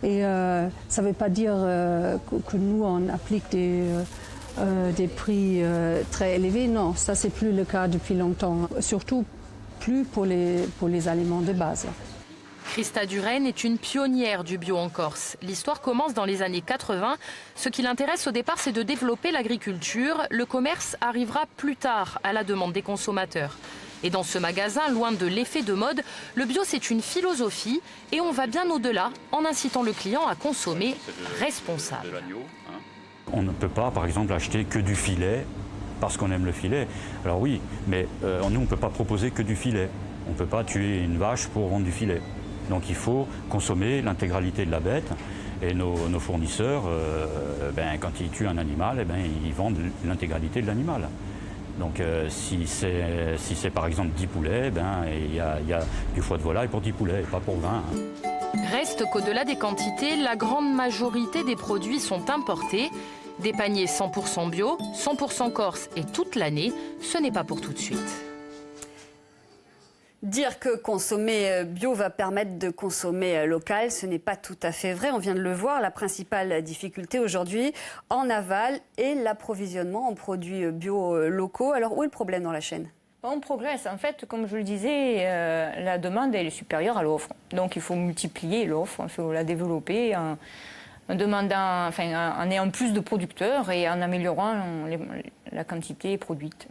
Et ça ne veut pas dire que nous, on applique des prix très élevés. Non, ça, c'est plus le cas depuis longtemps. Surtout plus pour les aliments de base. Christa Duren est une pionnière du bio en Corse. L'histoire commence dans les années 80. Ce qui l'intéresse au départ, c'est de développer l'agriculture. Le commerce arrivera plus tard à la demande des consommateurs. Et dans ce magasin, loin de l'effet de mode, le bio c'est une philosophie et on va bien au-delà en incitant le client à consommer responsable. On ne peut pas, par exemple, acheter que du filet parce qu'on aime le filet. Alors oui, mais nous, on ne peut pas proposer que du filet. On ne peut pas tuer une vache pour vendre du filet. Donc il faut consommer l'intégralité de la bête. Et nos fournisseurs, quand ils tuent un animal, ils vendent l'intégralité de l'animal. Donc si c'est par exemple 10 poulets, il y a du foie de volaille pour 10 poulets, et pas pour 20. Reste qu'au-delà des quantités, la grande majorité des produits sont importés. Des paniers 100% bio, 100% corse et toute l'année, ce n'est pas pour tout de suite. Dire que consommer bio va permettre de consommer local, ce n'est pas tout à fait vrai. On vient de le voir, la principale difficulté aujourd'hui en aval est l'approvisionnement en produits bio locaux. Alors où est le problème dans la chaîne ? On progresse. En fait, comme je le disais, la demande est supérieure à l'offre. Donc il faut multiplier l'offre, il faut la développer en ayant plus de producteurs et en améliorant la quantité produite.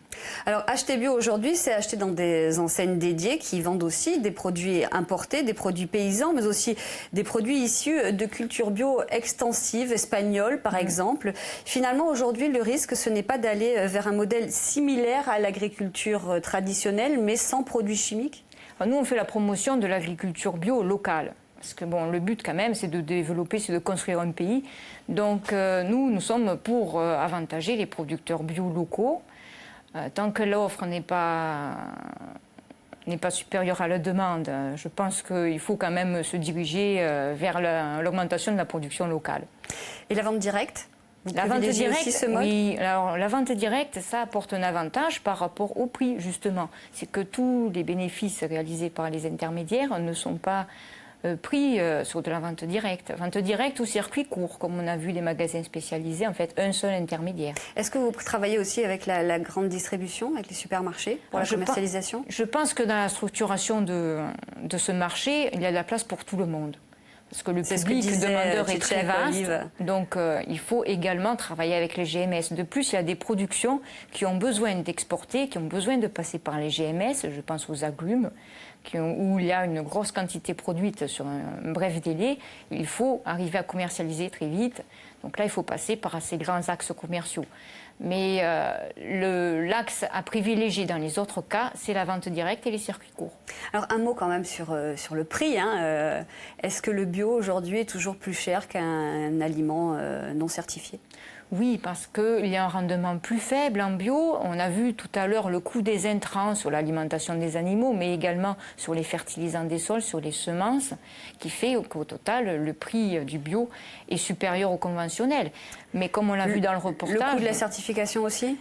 Alors, acheter bio aujourd'hui, c'est acheter dans des enseignes dédiées qui vendent aussi des produits importés, des produits paysans, mais aussi des produits issus de cultures bio extensives, espagnoles par exemple. Finalement, aujourd'hui, le risque, ce n'est pas d'aller vers un modèle similaire à l'agriculture traditionnelle, mais sans produits chimiques ? Nous, on fait la promotion de l'agriculture bio locale. Parce que le but quand même, c'est de développer, c'est de construire un pays. Donc nous sommes pour avantager les producteurs bio locaux. Tant que l'offre n'est pas supérieure à la demande, je pense qu'il faut quand même se diriger vers l'augmentation de la production locale. Et la vente directe ? La vente directe, aussi ce mode ? oui. Alors, la vente directe, ça apporte un avantage par rapport au prix, justement. C'est que tous les bénéfices réalisés par les intermédiaires ne sont pas pris sur de la vente directe. Vente directe ou circuit court, comme on a vu les magasins spécialisés, en fait, un seul intermédiaire. Est-ce que vous travaillez aussi avec la grande distribution, avec les supermarchés, pour la commercialisation ? Je pense que dans la structuration de ce marché, il y a de la place pour tout le monde. Parce que le public demandeur est très vaste, donc il faut également travailler avec les GMS. De plus, il y a des productions qui ont besoin d'exporter, qui ont besoin de passer par les GMS, je pense aux agrumes, où il y a une grosse quantité produite sur un bref délai. Il faut arriver à commercialiser très vite. Donc là, il faut passer par ces grands axes commerciaux. Mais l'axe à privilégier dans les autres cas, c'est la vente directe et les circuits courts. Alors un mot quand même sur le prix. Est-ce que le bio aujourd'hui est toujours plus cher qu'un aliment non certifié ? Oui, parce qu'il y a un rendement plus faible en bio. On a vu tout à l'heure le coût des intrants sur l'alimentation des animaux, mais également sur les fertilisants des sols, sur les semences, qui fait qu'au total, le prix du bio est supérieur au conventionnel. Mais comme on l'a vu dans le reportage... Le coût de la certification aussi ?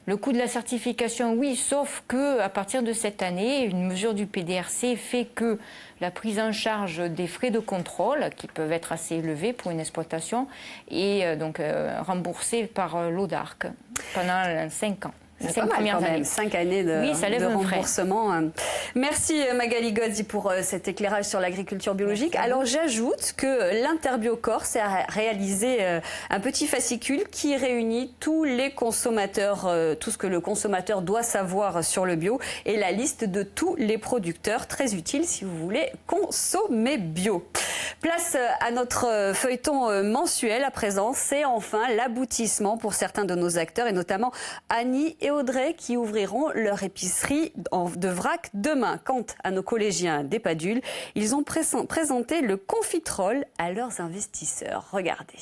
Le coût de la certification, oui, sauf qu'à partir de cette année, une mesure du PDRC fait que la prise en charge des frais de contrôle, qui peuvent être assez élevés pour une exploitation, est donc remboursée par l'ODARC pendant 5 ans. C'est pas mal quand même, 5 années de remboursement. Merci Magali Gozzi pour cet éclairage sur l'agriculture biologique. Alors j'ajoute que l'Interbio Corse a réalisé un petit fascicule qui réunit tous les consommateurs, tout ce que le consommateur doit savoir sur le bio et la liste de tous les producteurs, très utile si vous voulez consommer bio. Place à notre feuilleton mensuel à présent, c'est enfin l'aboutissement pour certains de nos acteurs et notamment Annie et Audrey qui ouvriront leur épicerie de vrac demain. Quant à nos collégiens des Padules, ils ont présenté le confitrol à leurs investisseurs. Regardez.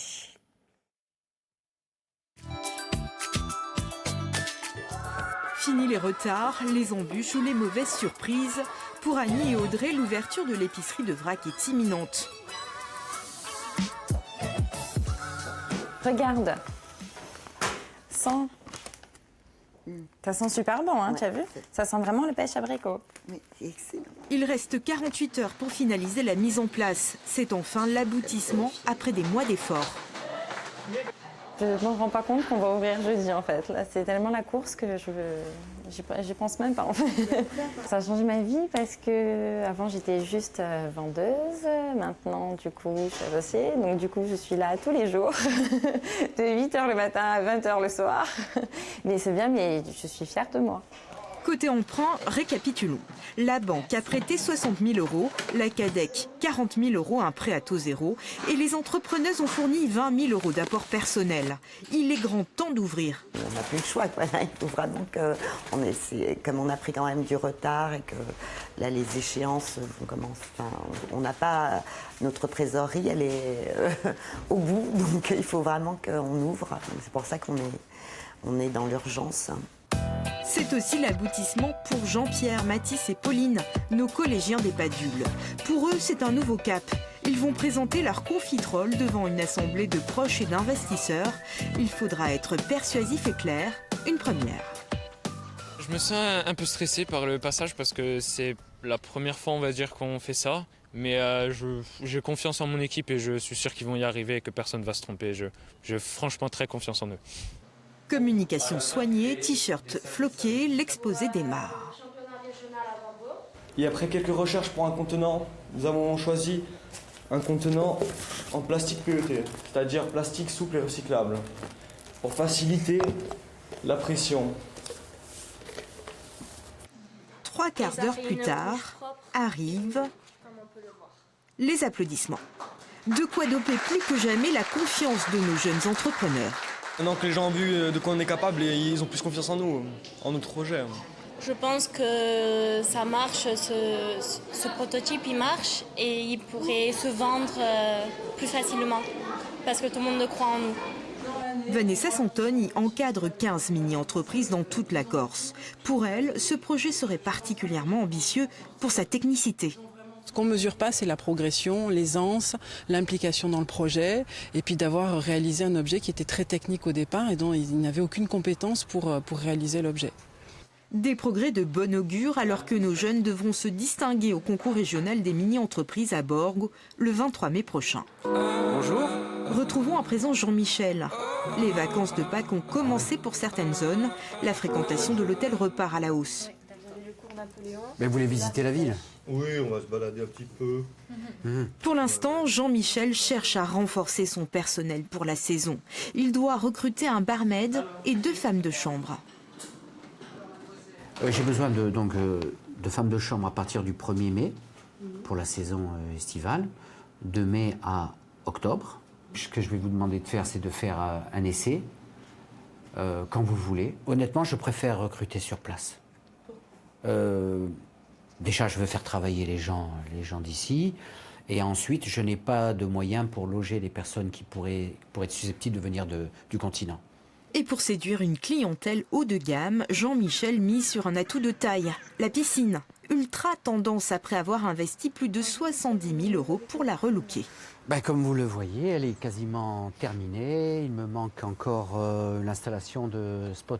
Fini les retards, les embûches ou les mauvaises surprises. Pour Annie et Audrey, l'ouverture de l'épicerie de vrac est imminente. Regarde. Ça sent super bon, hein, tu as vu? Ça sent vraiment le pêche abricot. Oui, c'est excellent. Il reste 48 heures pour finaliser la mise en place. C'est enfin l'aboutissement après des mois d'efforts. Je ne me rends pas compte qu'on va ouvrir jeudi en fait. Là, c'est tellement la course que j'y pense même pas en fait. Ça a changé ma vie parce que avant j'étais juste vendeuse. Maintenant, du coup, je suis associée. Donc du coup, je suis là tous les jours, de 8h le matin à 20h le soir. Mais c'est bien, mais je suis fière de moi. Côté emprunt, récapitulons. La banque a prêté 60 000 €, la CADEC 40 000 €, un prêt à taux zéro, et les entrepreneuses ont fourni 20 000 € d'apport personnel. Il est grand temps d'ouvrir. On n'a plus le choix, quoi. Il faudra donc, comme on a pris quand même du retard et que là les échéances commencent, on n'a pas, notre trésorerie, elle est au bout, donc il faut vraiment qu'on ouvre. C'est pour ça qu'on est dans l'urgence. C'est aussi l'aboutissement pour Jean-Pierre, Mathis et Pauline, nos collégiens des Padules. Pour eux, c'est un nouveau cap. Ils vont présenter leur confitrol devant une assemblée de proches et d'investisseurs. Il faudra être persuasif et clair, une première. Je me sens un peu stressé par le passage parce que c'est la première fois, on va dire, qu'on fait ça. Mais j'ai confiance en mon équipe et je suis sûr qu'ils vont y arriver et que personne ne va se tromper. J'ai franchement très confiance en eux. Communication soignée, t-shirt floqué, l'exposé démarre. Et après quelques recherches pour un contenant, nous avons choisi un contenant en plastique PET, c'est-à-dire plastique souple et recyclable, pour faciliter la pression. 3/4 d'heure plus tard, arrivent les applaudissements. De quoi doper plus que jamais la confiance de nos jeunes entrepreneurs. Maintenant que les gens ont vu de quoi on est capable, ils ont plus confiance en nous, en notre projet. Je pense que ça marche, ce prototype il marche et il pourrait se vendre plus facilement parce que tout le monde croit en nous. Vanessa Santoni encadre 15 mini-entreprises dans toute la Corse. Pour elle, ce projet serait particulièrement ambitieux pour sa technicité. Ce qu'on ne mesure pas, c'est la progression, l'aisance, l'implication dans le projet, et puis d'avoir réalisé un objet qui était très technique au départ et dont il n'avait aucune compétence pour réaliser l'objet. Des progrès de bon augure alors que nos jeunes devront se distinguer au concours régional des mini-entreprises à Borgo le 23 mai prochain. Bonjour. Retrouvons à présent Jean-Michel. Les vacances de Pâques ont commencé pour certaines zones. La fréquentation de l'hôtel repart à la hausse. Mais vous voulez visiter la ville? Oui, on va se balader un petit peu. Pour l'instant, Jean-Michel cherche à renforcer son personnel pour la saison. Il doit recruter un barmaid et 2 femmes de chambre. J'ai besoin de femmes de chambre à partir du 1er mai pour la saison estivale, de mai à octobre. Ce que je vais vous demander de faire, c'est de faire un essai quand vous voulez. Honnêtement, je préfère recruter sur place. Déjà, je veux faire travailler les gens d'ici. Et ensuite, je n'ai pas de moyens pour loger les personnes qui pourraient être susceptibles de venir du continent. Et pour séduire une clientèle haut de gamme, Jean-Michel mise sur un atout de taille, la piscine. Ultra tendance après avoir investi plus de 70 000 € pour la relooker. Comme vous le voyez, elle est quasiment terminée. Il me manque encore l'installation de spots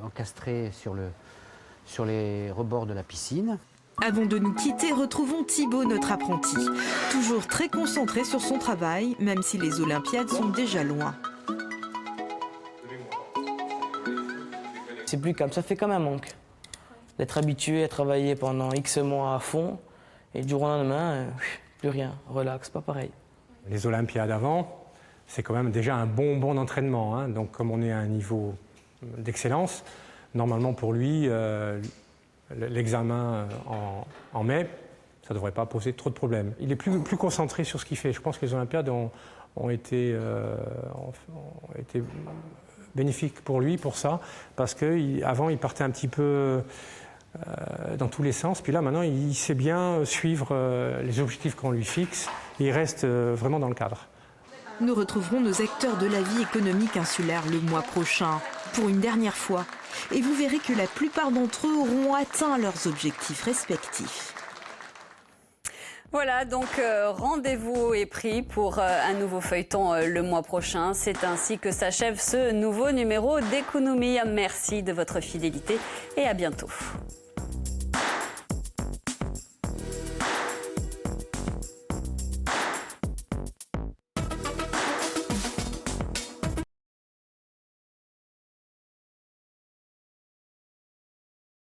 encastrés sur les rebords de la piscine. Avant de nous quitter, retrouvons Thibaut, notre apprenti. Toujours très concentré sur son travail, même si les Olympiades sont déjà loin. C'est plus calme, ça fait comme un manque. D'être habitué à travailler pendant X mois à fond, et du jour au lendemain, plus rien, relax, pas pareil. Les Olympiades avant, c'est quand même déjà un bon entraînement. Hein. Donc comme on est à un niveau d'excellence, normalement pour lui, l'examen en mai, ça ne devrait pas poser trop de problèmes. Il est plus concentré sur ce qu'il fait. Je pense que les Olympiades ont été bénéfiques pour lui, pour ça, parce qu'avant, il partait un petit peu dans tous les sens. Puis là, maintenant, il sait bien suivre les objectifs qu'on lui fixe. Et il reste vraiment dans le cadre. Nous retrouverons nos acteurs de la vie économique insulaire le mois prochain, pour une dernière fois. Et vous verrez que la plupart d'entre eux auront atteint leurs objectifs respectifs. Voilà, donc rendez-vous est pris pour un nouveau feuilleton le mois prochain. C'est ainsi que s'achève ce nouveau numéro d'Économie. Merci de votre fidélité et à bientôt.